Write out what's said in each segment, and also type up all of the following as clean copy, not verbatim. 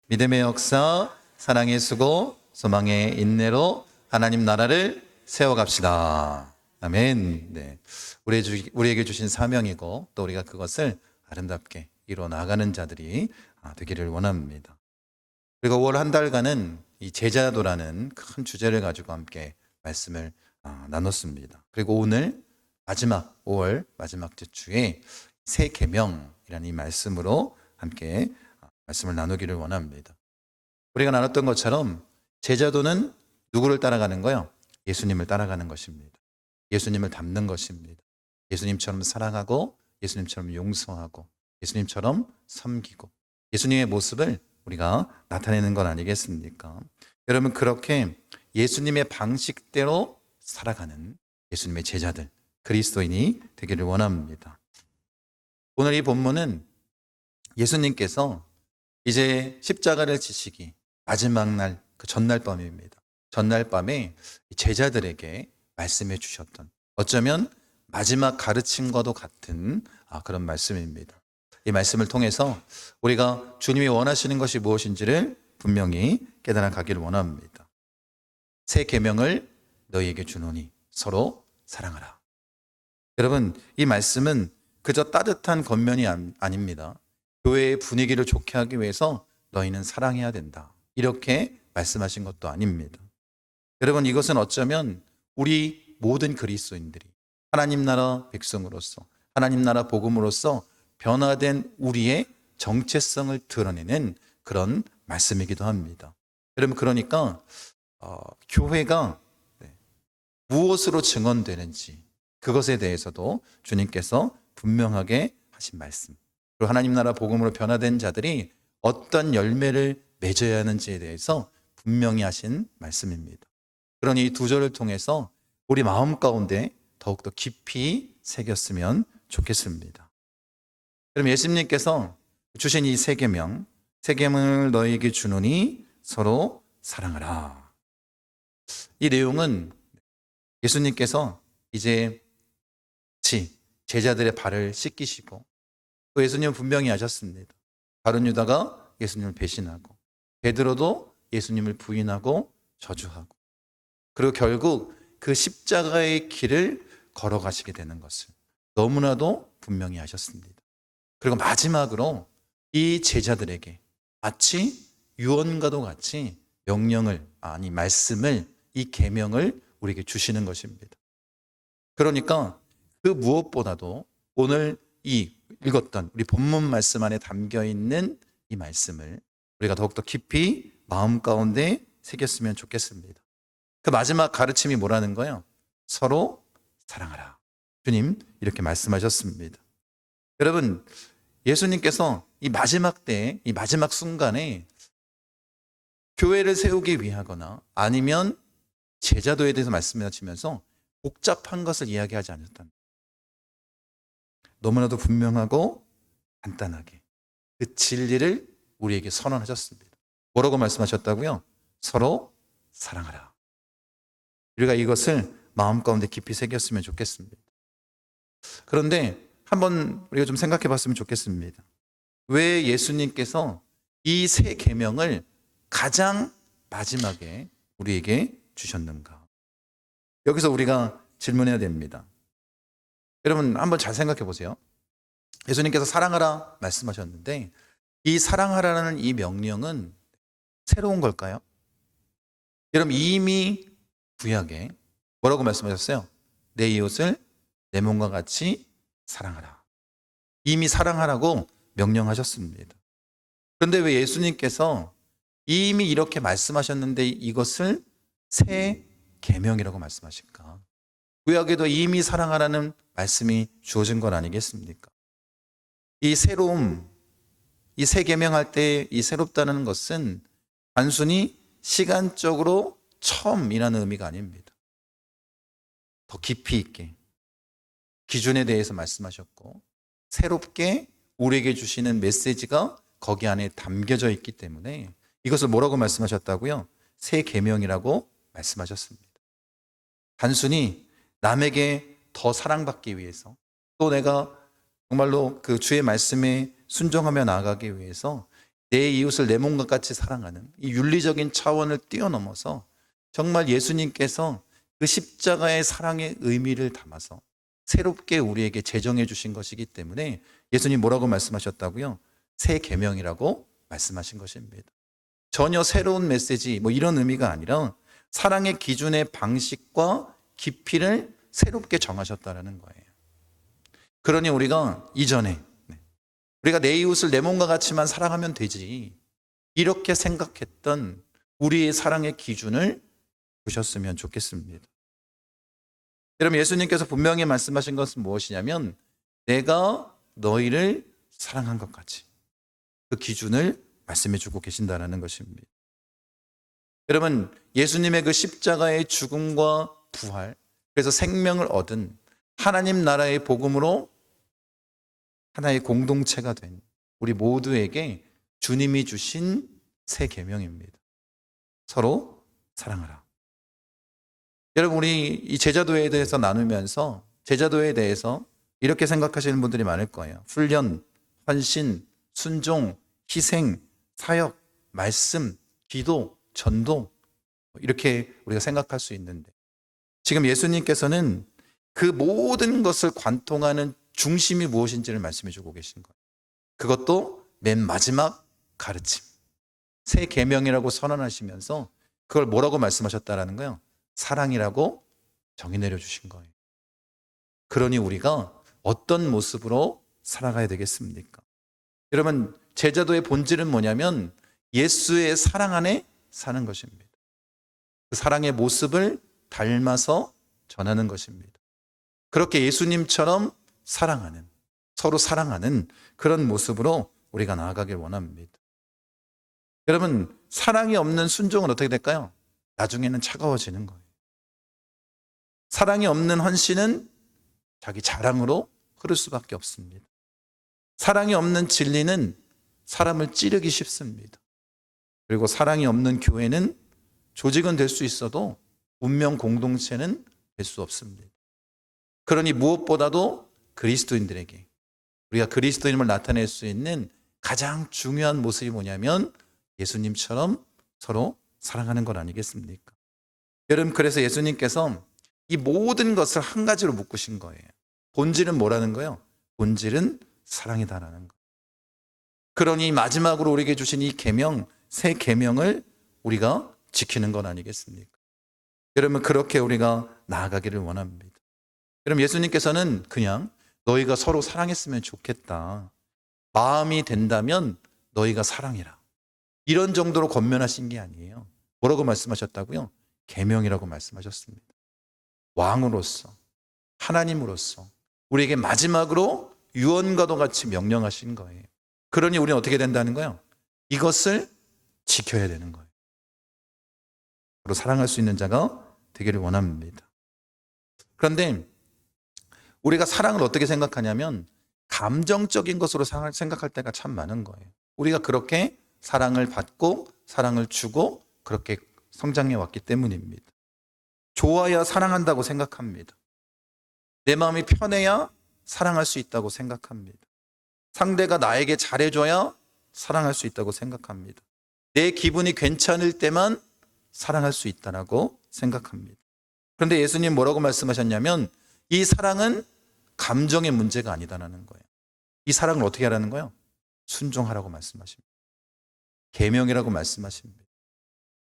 믿음의 역사, 사랑의 수고, 소망의 인내로 하나님 나라를 세워갑시다. 아멘. 네. 우리에게 주신 사명이고 또 우리가 그것을 아름답게 이루어 나가는 자들이 되기를 원합니다. 그리고 5월 한 달간은 이 제자도라는 큰 주제를 가지고 함께 말씀을 나눴습니다. 그리고 오늘 마지막 5월 마지막 주에 새 계명이라는 이 말씀으로 함께 말씀을 나누기를 원합니다. 우리가 나눴던 것처럼 제자도는 누구를 따라가는 거요? 예수님을 따라가는 것입니다. 예수님을 닮는 것입니다. 예수님처럼 사랑하고 예수님처럼 용서하고 예수님처럼 섬기고 예수님의 모습을 우리가 나타내는 건 아니겠습니까? 여러분, 그렇게 예수님의 방식대로 살아가는 예수님의 제자들, 그리스도인이 되기를 원합니다. 오늘 이 본문은 예수님께서 이제 십자가를 지시기 마지막 날, 그 전날 밤입니다. 전날 밤에 제자들에게 말씀해 주셨던, 어쩌면 마지막 가르침과도 같은 그런 말씀입니다. 이 말씀을 통해서 우리가 주님이 원하시는 것이 무엇인지를 분명히 깨달아 가기를 원합니다. 새 계명을 너희에게 주노니 서로 사랑하라. 여러분, 이 말씀은 그저 따뜻한 겉면이 아닙니다. 교회의 분위기를 좋게 하기 위해서 너희는 사랑해야 된다, 이렇게 말씀하신 것도 아닙니다. 여러분, 이것은 어쩌면 우리 모든 그리스도인들이 하나님 나라 백성으로서 하나님 나라 복음으로서 변화된 우리의 정체성을 드러내는 그런 말씀이기도 합니다. 여러분, 그러니까 교회가 무엇으로 증언되는지 그것에 대해서도 주님께서 분명하게 하신 말씀, 그리고 하나님 나라 복음으로 변화된 자들이 어떤 열매를 맺어야 하는지에 대해서 분명히 하신 말씀입니다. 그러니 이 두 절을 통해서 우리 마음 가운데 더욱더 깊이 새겼으면 좋겠습니다. 그럼 예수님께서 주신 이 새 계명을 너희에게 주노니 서로 사랑하라. 이 내용은 예수님께서 이제 제자들의 발을 씻기시고, 또 예수님은 분명히 하셨습니다. 바른 유다가 예수님을 배신하고 베드로도 예수님을 부인하고 저주하고, 그리고 결국 그 십자가의 길을 걸어가시게 되는 것을 너무나도 분명히 하셨습니다. 그리고 마지막으로 이 제자들에게 마치 유언과도 같이 말씀을, 이 계명을 우리에게 주시는 것입니다. 그러니까 그 무엇보다도 오늘 이 읽었던 우리 본문 말씀 안에 담겨 있는 이 말씀을 우리가 더욱더 깊이 마음 가운데 새겼으면 좋겠습니다. 그 마지막 가르침이 뭐라는 거예요? 서로 사랑하라. 주님 이렇게 말씀하셨습니다. 여러분, 예수님께서 이 마지막 때에, 이 마지막 순간에 교회를 세우기 위하거나 아니면 제자도에 대해서 말씀하시면서 복잡한 것을 이야기하지 않았다. 너무나도 분명하고 간단하게 그 진리를 우리에게 선언하셨습니다. 뭐라고 말씀하셨다고요? 서로 사랑하라. 우리가 이것을 마음 가운데 깊이 새겼으면 좋겠습니다. 그런데 한번 우리가 좀 생각해 봤으면 좋겠습니다. 왜 예수님께서 이 새 계명을 가장 마지막에 우리에게 주셨는가? 여기서 우리가 질문해야 됩니다. 여러분, 한번 잘 생각해 보세요. 예수님께서 사랑하라 말씀하셨는데 이 사랑하라는 이 명령은 새로운 걸까요? 여러분, 이미 구약에 뭐라고 말씀하셨어요? 내 이웃을 내 몸과 같이 사랑하라. 이미 사랑하라고 명령하셨습니다. 그런데 왜 예수님께서 이미 이렇게 말씀하셨는데 이것을 새 계명이라고 말씀하실까? 구약에도 이미 사랑하라는 말씀이 주어진 건 아니겠습니까? 이 새로움, 이 새 계명할 때 이 새롭다는 것은 단순히 시간적으로 처음이라는 의미가 아닙니다. 더 깊이 있게 기준에 대해서 말씀하셨고 새롭게 우리에게 주시는 메시지가 거기 안에 담겨져 있기 때문에 이것을 뭐라고 말씀하셨다고요? 새 계명이라고 말씀하셨습니다. 단순히 남에게 더 사랑받기 위해서, 또 내가 정말로 그 주의 말씀에 순종하며 나아가기 위해서 내 이웃을 내 몸과 같이 사랑하는 이 윤리적인 차원을 뛰어넘어서 정말 예수님께서 그 십자가의 사랑의 의미를 담아서 새롭게 우리에게 제정해 주신 것이기 때문에 예수님 뭐라고 말씀하셨다고요? 새 계명이라고 말씀하신 것입니다. 전혀 새로운 메시지 뭐 이런 의미가 아니라 사랑의 기준의 방식과 깊이를 새롭게 정하셨다는 거예요. 그러니 우리가 이전에 우리가 내 이웃을 내 몸과 같이만 사랑하면 되지 이렇게 생각했던 우리의 사랑의 기준을 보셨으면 좋겠습니다. 여러분, 예수님께서 분명히 말씀하신 것은 무엇이냐면 내가 너희를 사랑한 것 같이 그 기준을 말씀해 주고 계신다는 것입니다. 여러분, 예수님의 그 십자가의 죽음과 부활, 그래서 생명을 얻은 하나님 나라의 복음으로 하나의 공동체가 된 우리 모두에게 주님이 주신 새 계명입니다. 서로 사랑하라. 여러분, 우리 이 제자도에 대해서 나누면서 제자도에 대해서 이렇게 생각하시는 분들이 많을 거예요. 훈련, 헌신, 순종, 희생, 사역, 말씀, 기도, 전도 이렇게 우리가 생각할 수 있는데 지금 예수님께서는 그 모든 것을 관통하는 중심이 무엇인지를 말씀해 주고 계신 거예요. 그것도 맨 마지막 가르침. 새 계명이라고 선언하시면서 그걸 뭐라고 말씀하셨다라는 거예요? 사랑이라고 정의 내려주신 거예요. 그러니 우리가 어떤 모습으로 살아가야 되겠습니까? 여러분, 제자도의 본질은 뭐냐면 예수의 사랑 안에 사는 것입니다. 그 사랑의 모습을 닮아서 전하는 것입니다. 그렇게 예수님처럼 사랑하는, 서로 사랑하는 그런 모습으로 우리가 나아가길 원합니다. 여러분, 사랑이 없는 순종은 어떻게 될까요? 나중에는 차가워지는 거예요. 사랑이 없는 헌신은 자기 자랑으로 흐를 수밖에 없습니다. 사랑이 없는 진리는 사람을 찌르기 쉽습니다. 그리고 사랑이 없는 교회는 조직은 될 수 있어도 운명 공동체는 될 수 없습니다. 그러니 무엇보다도 그리스도인들에게 우리가 그리스도인을 나타낼 수 있는 가장 중요한 모습이 뭐냐면 예수님처럼 서로 사랑하는 것 아니겠습니까? 여러분, 그래서 예수님께서 이 모든 것을 한 가지로 묶으신 거예요. 본질은 뭐라는 거예요? 본질은 사랑이다라는 거. 그러니 마지막으로 우리에게 주신 이 계명, 새 계명을 우리가 지키는 것 아니겠습니까? 여러분, 그렇게 우리가 나아가기를 원합니다. 여러분, 예수님께서는 그냥 너희가 서로 사랑했으면 좋겠다. 마음이 된다면 너희가 사랑해라. 이런 정도로 권면하신 게 아니에요. 뭐라고 말씀하셨다고요? 계명이라고 말씀하셨습니다. 왕으로서, 하나님으로서 우리에게 마지막으로 유언과도 같이 명령하신 거예요. 그러니 우리는 어떻게 된다는 거예요? 이것을 지켜야 되는 거예요. 서로 사랑할 수 있는 자가 되기를 원합니다. 그런데 우리가 사랑을 어떻게 생각하냐면 감정적인 것으로 생각할 때가 참 많은 거예요. 우리가 그렇게 사랑을 받고 사랑을 주고 그렇게 성장해 왔기 때문입니다. 좋아야 사랑한다고 생각합니다. 내 마음이 편해야 사랑할 수 있다고 생각합니다. 상대가 나에게 잘해줘야 사랑할 수 있다고 생각합니다. 내 기분이 괜찮을 때만 사랑할 수 있다고 생각합니다. 그런데 예수님 뭐라고 말씀하셨냐면 이 사랑은 감정의 문제가 아니다라는 거예요. 이 사랑을 어떻게 하라는 거예요? 순종하라고 말씀하십니다. 계명이라고 말씀하십니다.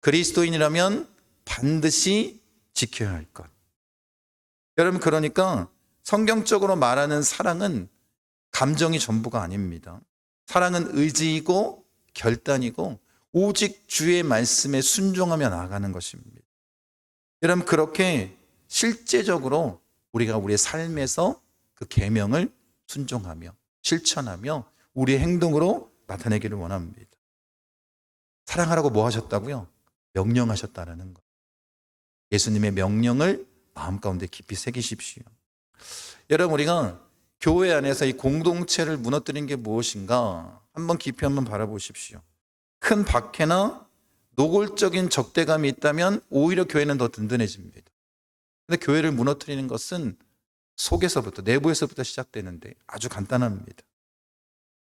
그리스도인이라면 반드시 지켜야 할 것. 여러분, 그러니까 성경적으로 말하는 사랑은 감정이 전부가 아닙니다. 사랑은 의지이고 결단이고 오직 주의 말씀에 순종하며 나아가는 것입니다. 여러분, 그렇게 실제적으로 우리가 우리의 삶에서 그 계명을 순종하며 실천하며 우리의 행동으로 나타내기를 원합니다. 사랑하라고 뭐 하셨다고요? 명령하셨다는 것. 예수님의 명령을 마음 가운데 깊이 새기십시오. 여러분, 우리가 교회 안에서 이 공동체를 무너뜨린 게 무엇인가 한번 깊이 한번 바라보십시오. 큰 박해나 노골적인 적대감이 있다면 오히려 교회는 더 든든해집니다. 그런데 교회를 무너뜨리는 것은 속에서부터, 내부에서부터 시작되는데 아주 간단합니다.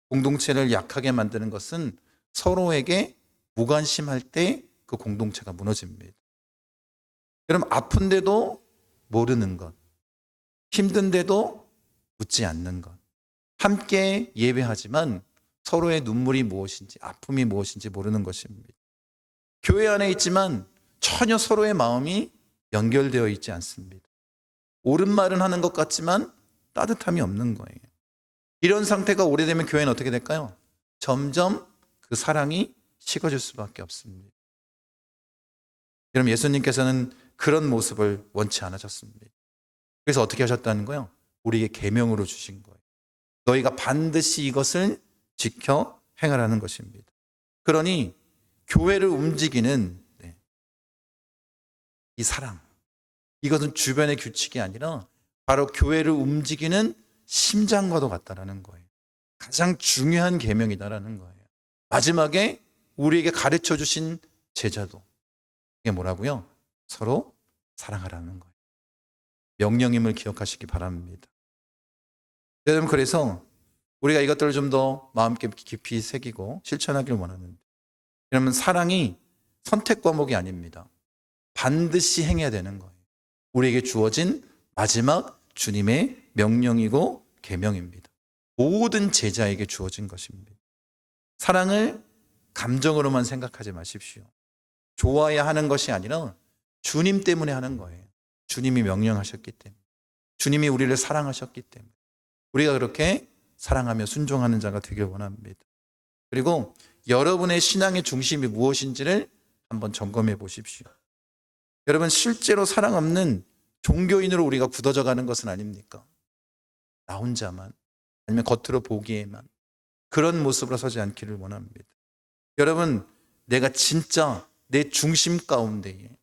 공동체를 약하게 만드는 것은 서로에게 무관심할 때 그 공동체가 무너집니다. 여러분, 아픈데도 모르는 것, 힘든데도 묻지 않는 것, 함께 예배하지만 서로의 눈물이 무엇인지, 아픔이 무엇인지 모르는 것입니다. 교회 안에 있지만 전혀 서로의 마음이 연결되어 있지 않습니다. 옳은 말은 하는 것 같지만 따뜻함이 없는 거예요. 이런 상태가 오래되면 교회는 어떻게 될까요? 점점 그 사랑이 식어질 수밖에 없습니다. 여러분, 예수님께서는 그런 모습을 원치 않으셨습니다. 그래서 어떻게 하셨다는 거예요? 우리에게 계명으로 주신 거예요. 너희가 반드시 이것을 지켜 행하라는 것입니다. 그러니 교회를 움직이는 이 사랑, 이것은 주변의 규칙이 아니라 바로 교회를 움직이는 심장과도 같다라는 거예요. 가장 중요한 계명이다라는 거예요. 마지막에 우리에게 가르쳐 주신 제자도 이게 뭐라고요? 서로 사랑하라는 거예요. 명령임을 기억하시기 바랍니다. 여러분, 그래서 우리가 이것들을 좀 더 마음 깊이 새기고 실천하길 원하는데, 여러분, 사랑이 선택 과목이 아닙니다. 반드시 행해야 되는 거예요. 우리에게 주어진 마지막 주님의 명령이고 계명입니다. 모든 제자에게 주어진 것입니다. 사랑을 감정으로만 생각하지 마십시오. 좋아야 하는 것이 아니라 주님 때문에 하는 거예요. 주님이 명령하셨기 때문에, 주님이 우리를 사랑하셨기 때문에 우리가 그렇게 사랑하며 순종하는 자가 되길 원합니다. 그리고 여러분의 신앙의 중심이 무엇인지를 한번 점검해 보십시오. 여러분, 실제로 사랑 없는 종교인으로 우리가 굳어져 가는 것은 아닙니까? 나 혼자만, 아니면 겉으로 보기에만 그런 모습으로 서지 않기를 원합니다. 여러분, 내가 진짜 내 중심 가운데에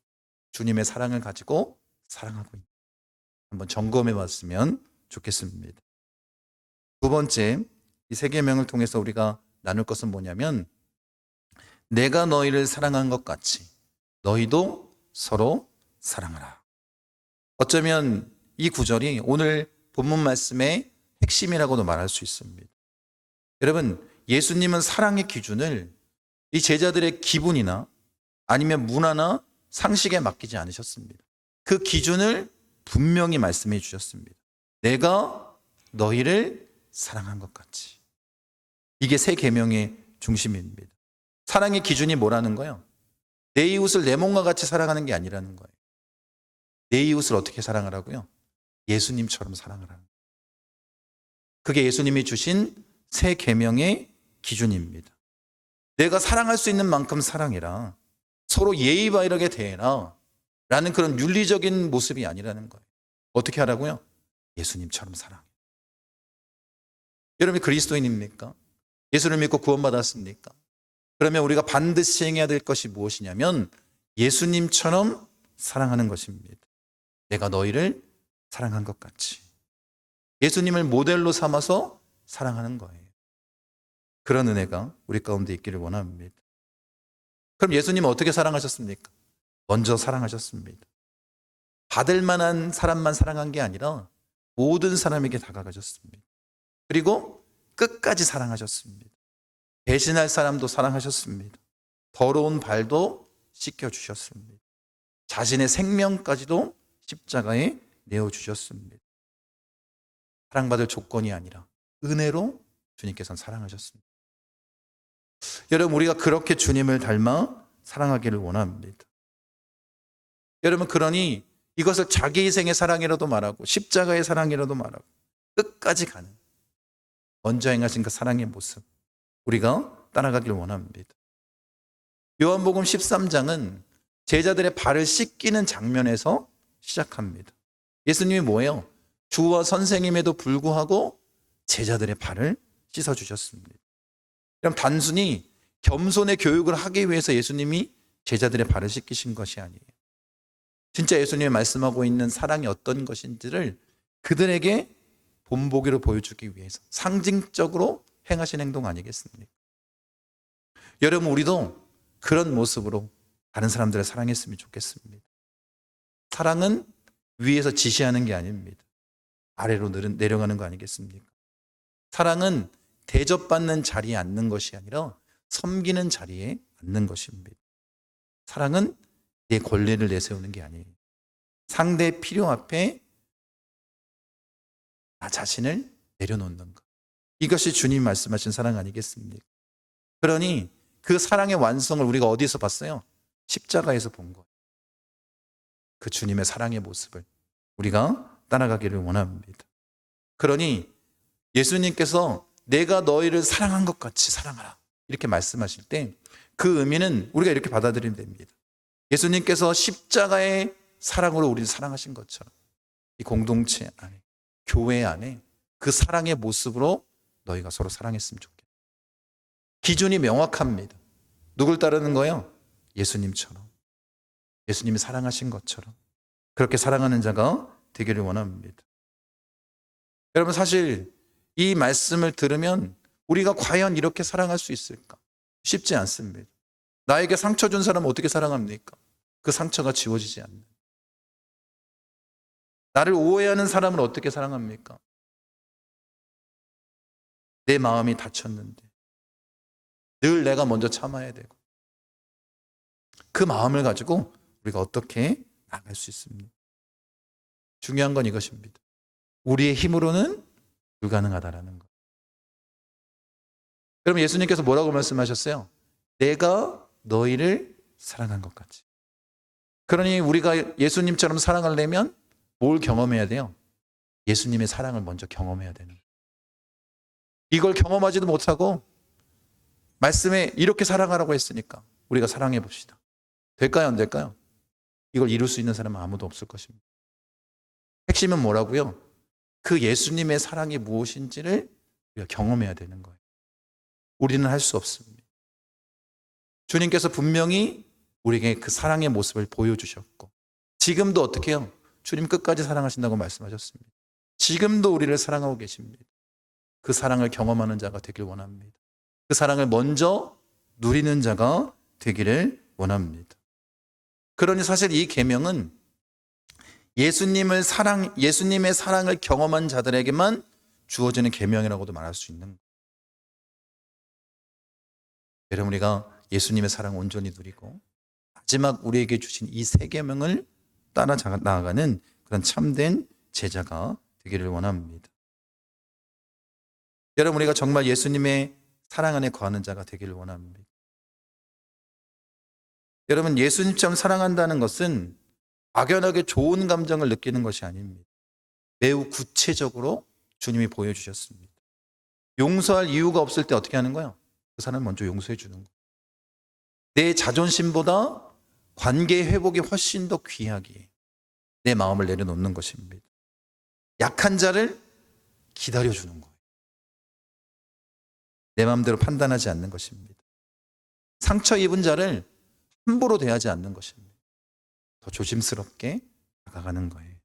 주님의 사랑을 가지고 사랑하고 있는, 한번 점검해 봤으면 좋겠습니다. 두 번째, 이 세 계명을 통해서 우리가 나눌 것은 뭐냐면, 내가 너희를 사랑한 것 같이 너희도 서로 사랑하라. 어쩌면 이 구절이 오늘 본문 말씀의 핵심이라고도 말할 수 있습니다. 여러분, 예수님은 사랑의 기준을 이 제자들의 기분이나 아니면 문화나 상식에 맡기지 않으셨습니다. 그 기준을 분명히 말씀해 주셨습니다. 내가 너희를 사랑한 것 같이. 이게 세 계명의 중심입니다. 사랑의 기준이 뭐라는 거예요? 내 이웃을 내 몸과 같이 사랑하는 게 아니라는 거예요. 내 이웃을 어떻게 사랑하라고요? 예수님처럼 사랑하라는 거예요. 그게 예수님이 주신 세 계명의 기준입니다. 내가 사랑할 수 있는 만큼 사랑해라, 서로 예의 바르게 대해라 라는 그런 윤리적인 모습이 아니라는 거예요. 어떻게 하라고요? 예수님처럼 사랑해. 여러분이 그리스도인입니까? 예수를 믿고 구원받았습니까? 그러면 우리가 반드시 행해야 될 것이 무엇이냐면 예수님처럼 사랑하는 것입니다. 내가 너희를 사랑한 것 같이. 예수님을 모델로 삼아서 사랑하는 거예요. 그런 은혜가 우리 가운데 있기를 원합니다. 그럼 예수님은 어떻게 사랑하셨습니까? 먼저 사랑하셨습니다. 받을 만한 사람만 사랑한 게 아니라 모든 사람에게 다가가셨습니다. 그리고 끝까지 사랑하셨습니다. 배신할 사람도 사랑하셨습니다. 더러운 발도 씻겨주셨습니다. 자신의 생명까지도 십자가에 내어주셨습니다. 사랑받을 조건이 아니라 은혜로 주님께서는 사랑하셨습니다. 여러분, 우리가 그렇게 주님을 닮아 사랑하기를 원합니다. 여러분, 그러니 이것을 자기 희생의 사랑이라도 말하고 십자가의 사랑이라도 말하고 끝까지 가는, 먼저 행하신 그 사랑의 모습 우리가 따라가길 원합니다. 요한복음 13장은 제자들의 발을 씻기는 장면에서 시작합니다. 예수님이 뭐예요? 주와 선생님에도 불구하고 제자들의 발을 씻어주셨습니다. 그럼 단순히 겸손의 교육을 하기 위해서 예수님이 제자들의 발을 씻기신 것이 아니에요. 진짜 예수님이 말씀하고 있는 사랑이 어떤 것인지를 그들에게 본보기로 보여주기 위해서 상징적으로 행하신 행동 아니겠습니까? 여러분, 우리도 그런 모습으로 다른 사람들을 사랑했으면 좋겠습니다. 사랑은 위에서 지시하는 게 아닙니다. 아래로 내려가는 거 아니겠습니까? 사랑은 대접받는 자리에 앉는 것이 아니라 섬기는 자리에 앉는 것입니다. 사랑은 내 권리를 내세우는 게 아니에요. 상대의 필요 앞에 나 자신을 내려놓는 것. 이것이 주님 말씀하신 사랑 아니겠습니까? 그러니 그 사랑의 완성을 우리가 어디서 봤어요? 십자가에서 본 거예요. 그 주님의 사랑의 모습을 우리가 따라가기를 원합니다. 그러니 예수님께서 내가 너희를 사랑한 것 같이 사랑하라 이렇게 말씀하실 때 그 의미는 우리가 이렇게 받아들이면 됩니다. 예수님께서 십자가의 사랑으로 우리를 사랑하신 것처럼 이 공동체 안에, 교회 안에 그 사랑의 모습으로 너희가 서로 사랑했으면 좋겠다. 기준이 명확합니다. 누굴 따르는 거예요? 예수님처럼. 예수님이 사랑하신 것처럼 그렇게 사랑하는 자가 되기를 원합니다. 여러분, 사실 이 말씀을 들으면 우리가 과연 이렇게 사랑할 수 있을까? 쉽지 않습니다. 나에게 상처 준 사람은 어떻게 사랑합니까? 그 상처가 지워지지 않는. 나를 오해하는 사람을 어떻게 사랑합니까? 내 마음이 다쳤는데 늘 내가 먼저 참아야 되고 그 마음을 가지고 우리가 어떻게 나갈 수 있습니까? 중요한 건 이것입니다. 우리의 힘으로는 불가능하다라는 것. 그럼 예수님께서 뭐라고 말씀하셨어요? 내가 너희를 사랑한 것 같이. 그러니 우리가 예수님처럼 사랑하려면 뭘 경험해야 돼요? 예수님의 사랑을 먼저 경험해야 되는 거예요. 이걸 경험하지도 못하고 말씀에 이렇게 사랑하라고 했으니까 우리가 사랑해 봅시다. 될까요? 안 될까요? 이걸 이룰 수 있는 사람은 아무도 없을 것입니다. 핵심은 뭐라고요? 그 예수님의 사랑이 무엇인지를 우리가 경험해야 되는 거예요. 우리는 할 수 없습니다. 주님께서 분명히 우리에게 그 사랑의 모습을 보여주셨고 지금도 어떻게 해요? 주님 끝까지 사랑하신다고 말씀하셨습니다. 지금도 우리를 사랑하고 계십니다. 그 사랑을 경험하는 자가 되길 원합니다. 그 사랑을 먼저 누리는 자가 되기를 원합니다. 그러니 사실 이 계명은 예수님의 사랑을 경험한 자들에게만 주어지는 계명이라고도 말할 수 있는 거예요. 여러분, 우리가 예수님의 사랑을 온전히 누리고 마지막 우리에게 주신 이 세 계명을 따라 나아가는 그런 참된 제자가 되기를 원합니다. 여러분, 우리가 정말 예수님의 사랑 안에 거하는 자가 되기를 원합니다. 여러분, 예수님처럼 사랑한다는 것은 막연하게 좋은 감정을 느끼는 것이 아닙니다. 매우 구체적으로 주님이 보여주셨습니다. 용서할 이유가 없을 때 어떻게 하는 거예요? 그 사람을 먼저 용서해 주는 거예요. 내 자존심보다 관계 회복이 훨씬 더 귀하기에 내 마음을 내려놓는 것입니다. 약한 자를 기다려주는 거예요. 내 마음대로 판단하지 않는 것입니다. 상처 입은 자를 함부로 대하지 않는 것입니다. 더 조심스럽게 다가가는 거예요.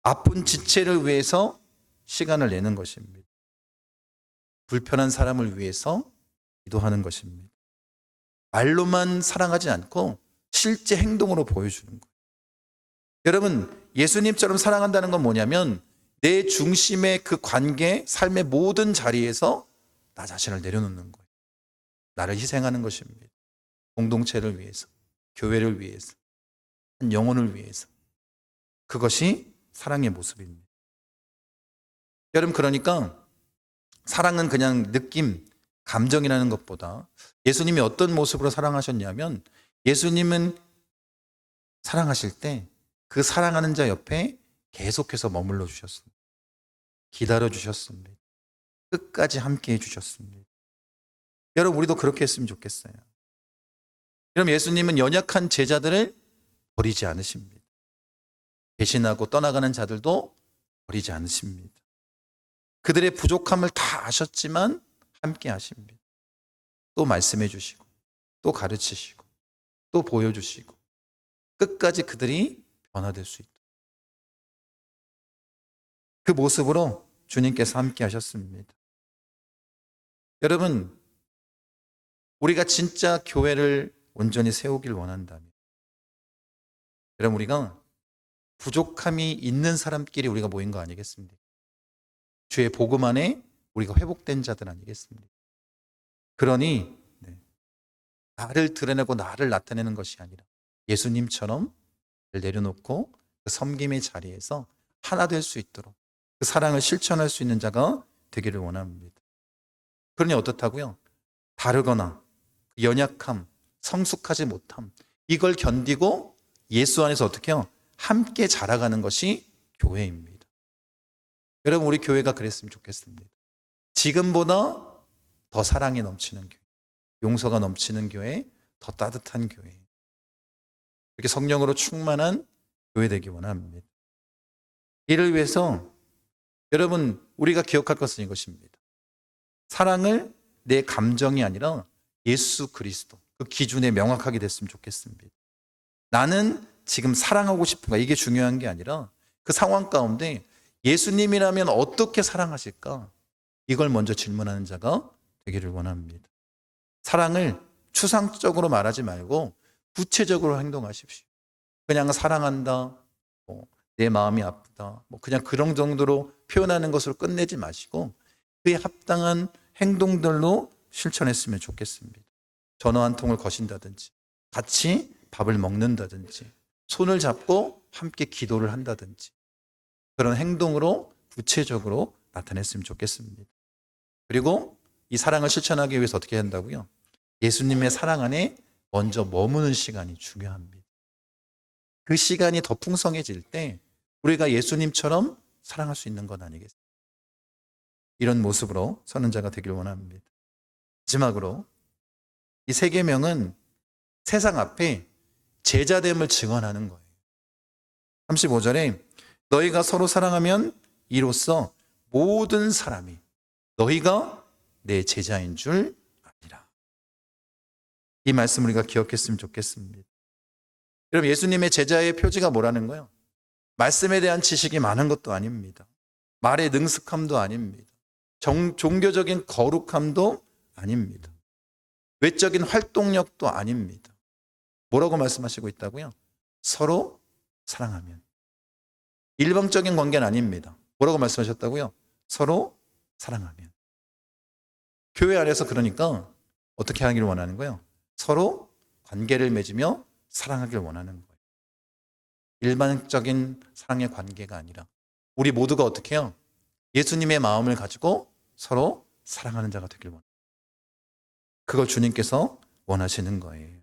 아픈 지체를 위해서 시간을 내는 것입니다. 불편한 사람을 위해서 기도하는 것입니다. 말로만 사랑하지 않고 실제 행동으로 보여주는 거예요. 여러분, 예수님처럼 사랑한다는 건 뭐냐면 내 중심의 그 관계, 삶의 모든 자리에서 나 자신을 내려놓는 거예요. 나를 희생하는 것입니다. 공동체를 위해서, 교회를 위해서, 한 영혼을 위해서. 그것이 사랑의 모습입니다. 여러분, 그러니까 사랑은 그냥 느낌, 감정이라는 것보다 예수님이 어떤 모습으로 사랑하셨냐면 예수님은 사랑하실 때 그 사랑하는 자 옆에 계속해서 머물러 주셨습니다. 기다려 주셨습니다. 끝까지 함께 해 주셨습니다. 여러분, 우리도 그렇게 했으면 좋겠어요. 그럼 예수님은 연약한 제자들을 버리지 않으십니다. 배신하고 떠나가는 자들도 버리지 않으십니다. 그들의 부족함을 다 아셨지만 함께 하십니다. 또 말씀해 주시고 또 가르치시고 또 보여주시고 끝까지 그들이 변화될 수 있다. 그 모습으로 주님께서 함께 하셨습니다. 여러분, 우리가 진짜 교회를 온전히 세우길 원한다면 여러분, 우리가 부족함이 있는 사람끼리 우리가 모인 거 아니겠습니까? 주의 복음 안에 우리가 회복된 자들 아니겠습니까? 그러니 나를 드러내고 나를 나타내는 것이 아니라 예수님처럼 내려놓고 그 섬김의 자리에서 하나 될 수 있도록 그 사랑을 실천할 수 있는 자가 되기를 원합니다. 그러니 어떻다고요? 다르거나 연약함, 성숙하지 못함, 이걸 견디고 예수 안에서 어떻게 해요? 함께 자라가는 것이 교회입니다. 여러분, 우리 교회가 그랬으면 좋겠습니다. 지금보다 더 사랑이 넘치는 교회, 용서가 넘치는 교회, 더 따뜻한 교회, 이렇게 성령으로 충만한 교회 되기 원합니다. 이를 위해서 여러분, 우리가 기억할 것은 이것입니다. 사랑을 내 감정이 아니라 예수 그리스도 그 기준에 명확하게 됐으면 좋겠습니다. 나는 지금 사랑하고 싶은가, 이게 중요한 게 아니라 그 상황 가운데 예수님이라면 어떻게 사랑하실까, 이걸 먼저 질문하는 자가 되기를 원합니다. 사랑을 추상적으로 말하지 말고 구체적으로 행동하십시오. 그냥 사랑한다, 내 마음이 아프다, 그냥 그런 정도로 표현하는 것으로 끝내지 마시고 그에 합당한 행동들로 실천했으면 좋겠습니다. 전화 한 통을 거신다든지, 같이 밥을 먹는다든지, 손을 잡고 함께 기도를 한다든지, 그런 행동으로 구체적으로 나타냈으면 좋겠습니다. 그리고 이 사랑을 실천하기 위해서 어떻게 한다고요? 예수님의 사랑 안에 먼저 머무는 시간이 중요합니다. 그 시간이 더 풍성해질 때 우리가 예수님처럼 사랑할 수 있는 건 아니겠습니까? 이런 모습으로 서는 자가 되길 원합니다. 마지막으로 이 세 계명은 세상 앞에 제자됨을 증언하는 거예요. 35절에 너희가 서로 사랑하면 이로써 모든 사람이 너희가 내 제자인 줄 아니라. 이 말씀을 우리가 기억했으면 좋겠습니다. 여러분, 예수님의 제자의 표지가 뭐라는 거예요? 말씀에 대한 지식이 많은 것도 아닙니다. 말의 능숙함도 아닙니다. 종교적인 거룩함도 아닙니다. 외적인 활동력도 아닙니다. 뭐라고 말씀하시고 있다고요? 서로 사랑하면. 일방적인 관계는 아닙니다. 뭐라고 말씀하셨다고요? 서로 사랑하면. 교회 안에서 그러니까 어떻게 하기를 원하는 거예요? 서로 관계를 맺으며 사랑하기를 원하는 거예요. 일반적인 사랑의 관계가 아니라 우리 모두가 어떻게 해요? 예수님의 마음을 가지고 서로 사랑하는 자가 되길 원합니다. 그걸 주님께서 원하시는 거예요.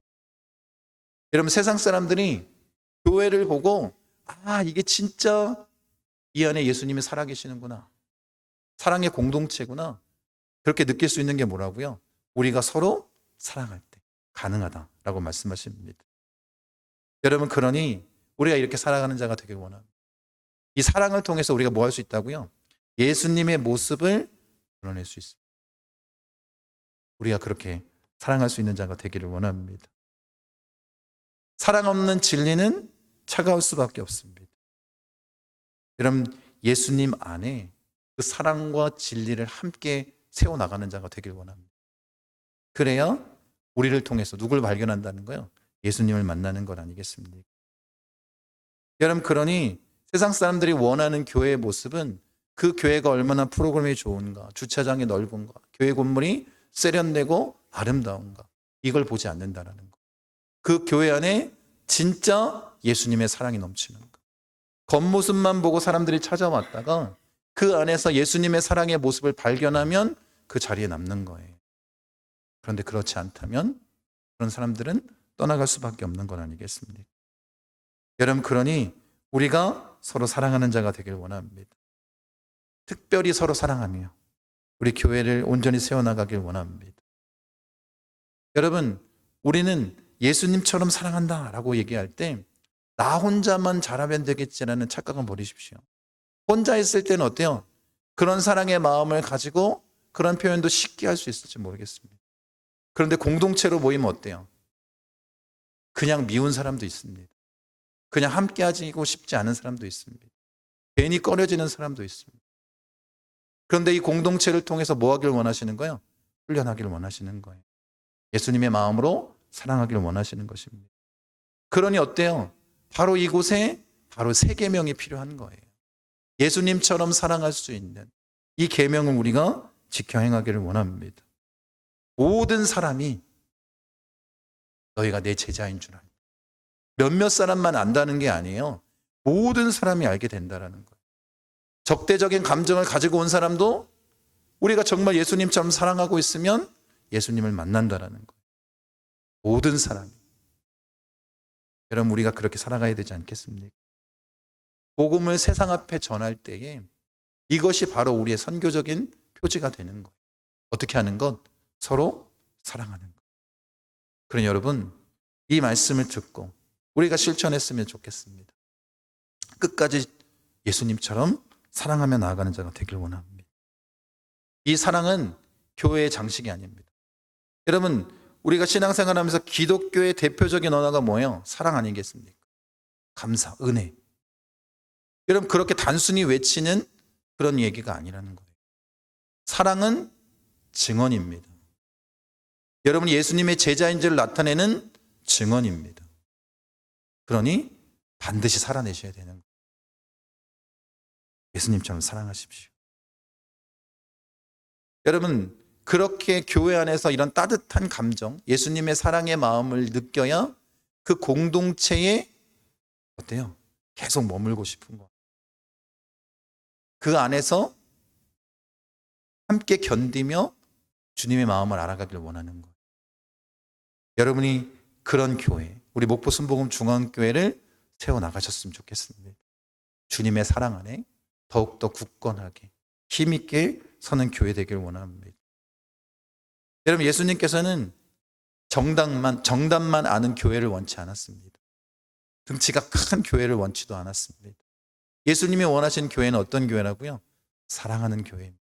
여러분, 세상 사람들이 교회를 보고 이게 진짜 이 안에 예수님이 살아계시는구나, 사랑의 공동체구나, 그렇게 느낄 수 있는 게 뭐라고요? 우리가 서로 사랑할 때 가능하다라고 말씀하십니다. 여러분, 그러니 우리가 이렇게 살아가는 자가 되길 원합니다. 이 사랑을 통해서 우리가 뭐 할 수 있다고요? 예수님의 모습을 드러낼 수 있습니다. 우리가 그렇게 사랑할 수 있는 자가 되기를 원합니다. 사랑 없는 진리는 차가울 수밖에 없습니다. 여러분, 예수님 안에 그 사랑과 진리를 함께 세워나가는 자가 되길 원합니다. 그래야 우리를 통해서 누굴 발견한다는 거예요? 예수님을 만나는 것 아니겠습니까? 여러분, 그러니 세상 사람들이 원하는 교회의 모습은 그 교회가 얼마나 프로그램이 좋은가, 주차장이 넓은가, 교회 건물이 세련되고 아름다운가, 이걸 보지 않는다는 거. 그 교회 안에 진짜 예수님의 사랑이 넘치는 거. 겉모습만 보고 사람들이 찾아왔다가 그 안에서 예수님의 사랑의 모습을 발견하면 그 자리에 남는 거예요. 그런데 그렇지 않다면 그런 사람들은 떠나갈 수밖에 없는 건 아니겠습니까? 여러분, 그러니 우리가 서로 사랑하는 자가 되길 원합니다. 특별히 서로 사랑하며 우리 교회를 온전히 세워나가길 원합니다. 여러분, 우리는 예수님처럼 사랑한다라고 얘기할 때 나 혼자만 잘하면 되겠지라는 착각은 버리십시오. 혼자 있을 때는 어때요? 그런 사랑의 마음을 가지고 그런 표현도 쉽게 할 수 있을지 모르겠습니다. 그런데 공동체로 모이면 어때요? 그냥 미운 사람도 있습니다. 그냥 함께 하고 싶지 않은 사람도 있습니다. 괜히 꺼려지는 사람도 있습니다. 그런데 이 공동체를 통해서 뭐 하길 원하시는 거예요? 훈련하길 원하시는 거예요. 예수님의 마음으로 사랑하길 원하시는 것입니다. 그러니 어때요? 바로 이곳에 바로 세 계명이 필요한 거예요. 예수님처럼 사랑할 수 있는 이 계명을 우리가 지켜 행하기를 원합니다. 모든 사람이 너희가 내 제자인 줄 알고. 몇몇 사람만 안다는 게 아니에요. 모든 사람이 알게 된다라는 거예요. 적대적인 감정을 가지고 온 사람도 우리가 정말 예수님처럼 사랑하고 있으면 예수님을 만난다라는 거예요. 모든 사람이. 여러분, 우리가 그렇게 살아가야 되지 않겠습니까? 복음을 세상 앞에 전할 때에 이것이 바로 우리의 선교적인 표지가 되는 거예요. 어떻게 하는 것? 서로 사랑하는 것. 그러니 여러분, 이 말씀을 듣고 우리가 실천했으면 좋겠습니다. 끝까지 예수님처럼 사랑하며 나아가는 자가 되길 원합니다. 이 사랑은 교회의 장식이 아닙니다. 여러분, 우리가 신앙생활하면서 기독교의 대표적인 언어가 뭐예요? 사랑 아니겠습니까? 감사, 은혜. 여러분, 그렇게 단순히 외치는 그런 얘기가 아니라는 거예요. 사랑은 증언입니다. 여러분이 예수님의 제자인지를 나타내는 증언입니다. 그러니 반드시 살아내셔야 되는 거예요. 예수님처럼 사랑하십시오. 여러분, 그렇게 교회 안에서 이런 따뜻한 감정, 예수님의 사랑의 마음을 느껴야 그 공동체에 어때요? 계속 머물고 싶은 거. 그 안에서 함께 견디며 주님의 마음을 알아가길 원하는 거예요. 여러분이 그런 교회, 우리 목포 순복음 중앙교회를 세워나가셨으면 좋겠습니다. 주님의 사랑 안에 더욱더 굳건하게 힘있게 서는 교회 되길 원합니다. 여러분, 예수님께서는 정답만 아는 교회를 원치 않았습니다. 등치가 큰 교회를 원치도 않았습니다. 예수님이 원하신 교회는 어떤 교회라고요? 사랑하는 교회입니다.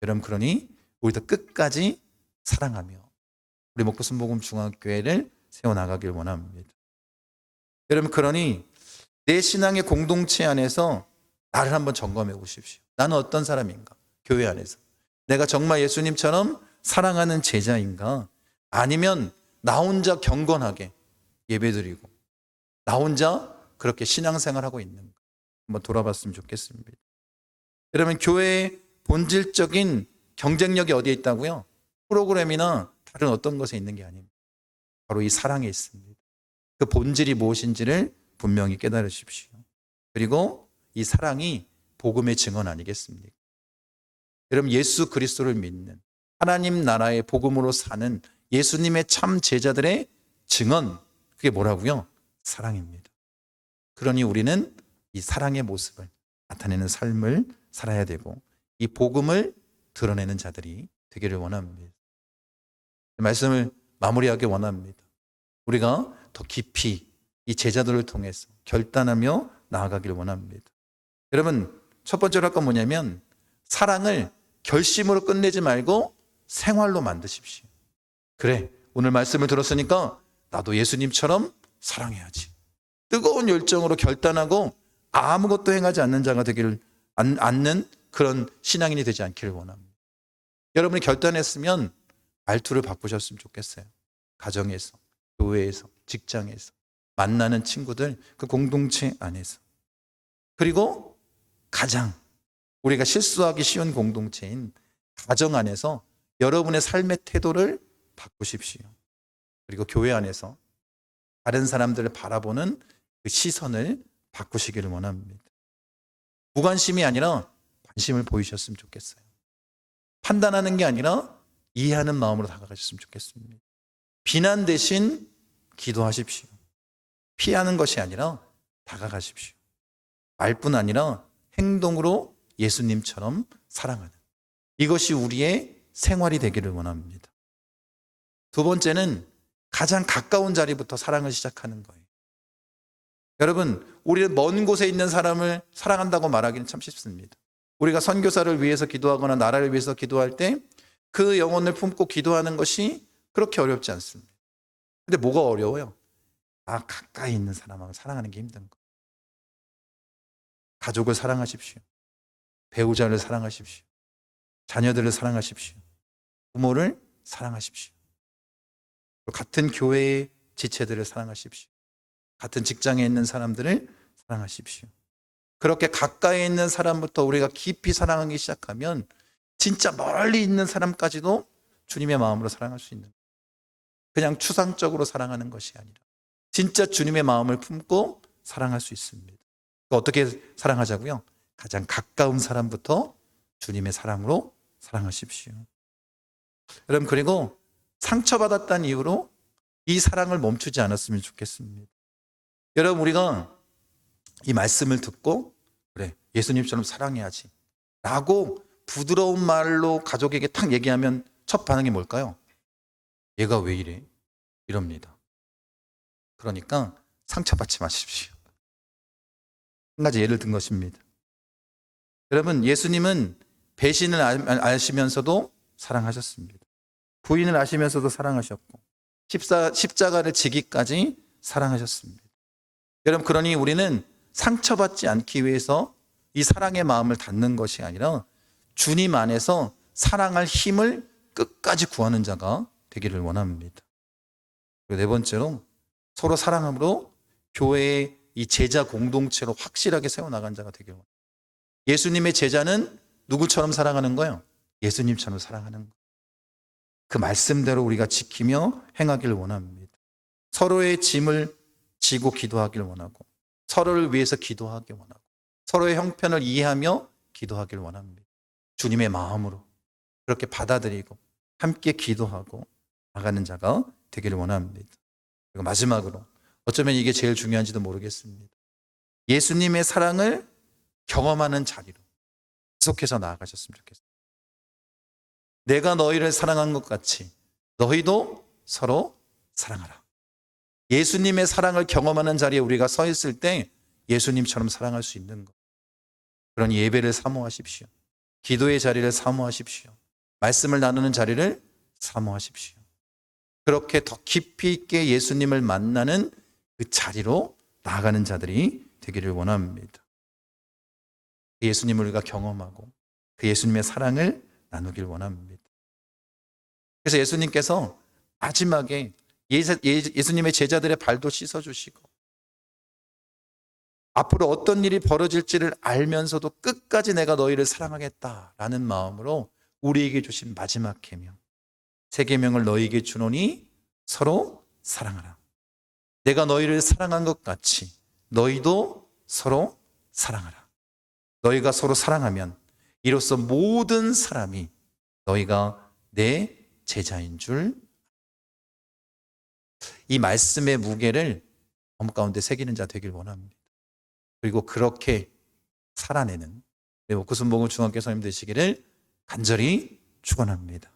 여러분, 그러니 우리도 끝까지 사랑하며 우리 목포 순복음 중앙교회를 세워나가길 원합니다. 여러분, 그러니 내 신앙의 공동체 안에서 나를 한번 점검해 보십시오. 나는 어떤 사람인가? 교회 안에서 내가 정말 예수님처럼 사랑하는 제자인가? 아니면 나 혼자 경건하게 예배드리고 나 혼자 그렇게 신앙생활하고 있는가? 한번 돌아봤으면 좋겠습니다. 여러분, 교회의 본질적인 경쟁력이 어디에 있다고요? 프로그램이나 다른 어떤 것에 있는 게 아닙니다. 바로 이 사랑에 있습니다. 그 본질이 무엇인지를 분명히 깨달으십시오. 그리고 이 사랑이 복음의 증언 아니겠습니까? 여러분, 예수 그리스도를 믿는 하나님 나라의 복음으로 사는 예수님의 참 제자들의 증언, 그게 뭐라고요? 사랑입니다. 그러니 우리는 이 사랑의 모습을 나타내는 삶을 살아야 되고 이 복음을 드러내는 자들이 되기를 원합니다. 말씀을 마무리하기 원합니다. 우리가 더 깊이 이 제자들을 통해서 결단하며 나아가기를 원합니다. 여러분, 첫 번째로 할 건 뭐냐면 사랑을 결심으로 끝내지 말고 생활로 만드십시오. 그래, 오늘 말씀을 들었으니까 나도 예수님처럼 사랑해야지. 뜨거운 열정으로 결단하고 아무것도 행하지 않는 자가 되기를 않는 그런 신앙인이 되지 않기를 원합니다. 여러분이 결단했으면 말투를 바꾸셨으면 좋겠어요. 가정에서, 교회에서, 직장에서, 만나는 친구들, 그 공동체 안에서. 그리고 가장 우리가 실수하기 쉬운 공동체인 가정 안에서 여러분의 삶의 태도를 바꾸십시오. 그리고 교회 안에서 다른 사람들을 바라보는 그 시선을 바꾸시기를 원합니다. 무관심이 아니라 관심을 보이셨으면 좋겠어요. 판단하는 게 아니라 이해하는 마음으로 다가가셨으면 좋겠습니다. 비난 대신 기도하십시오. 피하는 것이 아니라 다가가십시오. 말뿐 아니라 행동으로 예수님처럼 사랑하는, 이것이 우리의 생활이 되기를 원합니다. 두 번째는 가장 가까운 자리부터 사랑을 시작하는 거예요. 여러분, 우리는 먼 곳에 있는 사람을 사랑한다고 말하기는 참 쉽습니다. 우리가 선교사를 위해서 기도하거나 나라를 위해서 기도할 때 그 영혼을 품고 기도하는 것이 그렇게 어렵지 않습니다. 근데 뭐가 어려워요? 가까이 있는 사람하고 사랑하는 게 힘든 거. 가족을 사랑하십시오. 배우자를 사랑하십시오. 자녀들을 사랑하십시오. 부모를 사랑하십시오. 같은 교회의 지체들을 사랑하십시오. 같은 직장에 있는 사람들을 사랑하십시오. 그렇게 가까이 있는 사람부터 우리가 깊이 사랑하기 시작하면 진짜 멀리 있는 사람까지도 주님의 마음으로 사랑할 수 있는 거예요. 그냥 추상적으로 사랑하는 것이 아니라 진짜 주님의 마음을 품고 사랑할 수 있습니다. 그러니까 어떻게 사랑하자고요? 가장 가까운 사람부터 주님의 사랑으로 사랑하십시오. 여러분, 그리고 상처받았다는 이유로 이 사랑을 멈추지 않았으면 좋겠습니다. 여러분, 우리가 이 말씀을 듣고 그래, 예수님처럼 사랑해야지 라고 부드러운 말로 가족에게 탁 얘기하면 첫 반응이 뭘까요? 얘가 왜 이래? 이럽니다. 그러니까 상처받지 마십시오. 한 가지 예를 든 것입니다. 여러분, 예수님은 배신을 아시면서도 사랑하셨습니다. 부인을 아시면서도 사랑하셨고 십자가를 지기까지 사랑하셨습니다. 여러분, 그러니 우리는 상처받지 않기 위해서 이 사랑의 마음을 닫는 것이 아니라 주님 안에서 사랑할 힘을 끝까지 구하는 자가 되기를 원합니다. 그리고 네 번째로 서로 사랑함으로 교회의 이 제자 공동체로 확실하게 세워나간 자가 되기를 원합니다. 예수님의 제자는 누구처럼 사랑하는 거예요? 예수님처럼 사랑하는 거예요. 그 말씀대로 우리가 지키며 행하기를 원합니다. 서로의 짐을 지고 기도하기를 원하고 서로를 위해서 기도하기를 원하고 서로의 형편을 이해하며 기도하기를 원합니다. 주님의 마음으로 그렇게 받아들이고 함께 기도하고 나가는 자가 되기를 원합니다. 그리고 마지막으로 어쩌면 이게 제일 중요한지도 모르겠습니다. 예수님의 사랑을 경험하는 자리로 계속해서 나아가셨으면 좋겠습니다. 내가 너희를 사랑한 것 같이 너희도 서로 사랑하라. 예수님의 사랑을 경험하는 자리에 우리가 서 있을 때 예수님처럼 사랑할 수 있는 것. 그런 예배를 사모하십시오. 기도의 자리를 사모하십시오. 말씀을 나누는 자리를 사모하십시오. 그렇게 더 깊이 있게 예수님을 만나는 그 자리로 나아가는 자들이 되기를 원합니다. 예수님을 우리가 경험하고 그 예수님의 사랑을 나누길 원합니다. 그래서 예수님께서 마지막에 예수님의 제자들의 발도 씻어주시고 앞으로 어떤 일이 벌어질지를 알면서도 끝까지 내가 너희를 사랑하겠다라는 마음으로 우리에게 주신 마지막 계명, 새 계명을 너희에게 주노니 서로 사랑하라. 내가 너희를 사랑한 것 같이 너희도 서로 사랑하라. 너희가 서로 사랑하면 이로써 모든 사람이 너희가 내 제자인 줄. 이 말씀의 무게를 마음 가운데 새기는 자 되길 원합니다. 그리고 그렇게 살아내는 목구순복음 중학교 선생님 되시기를 간절히 축원합니다.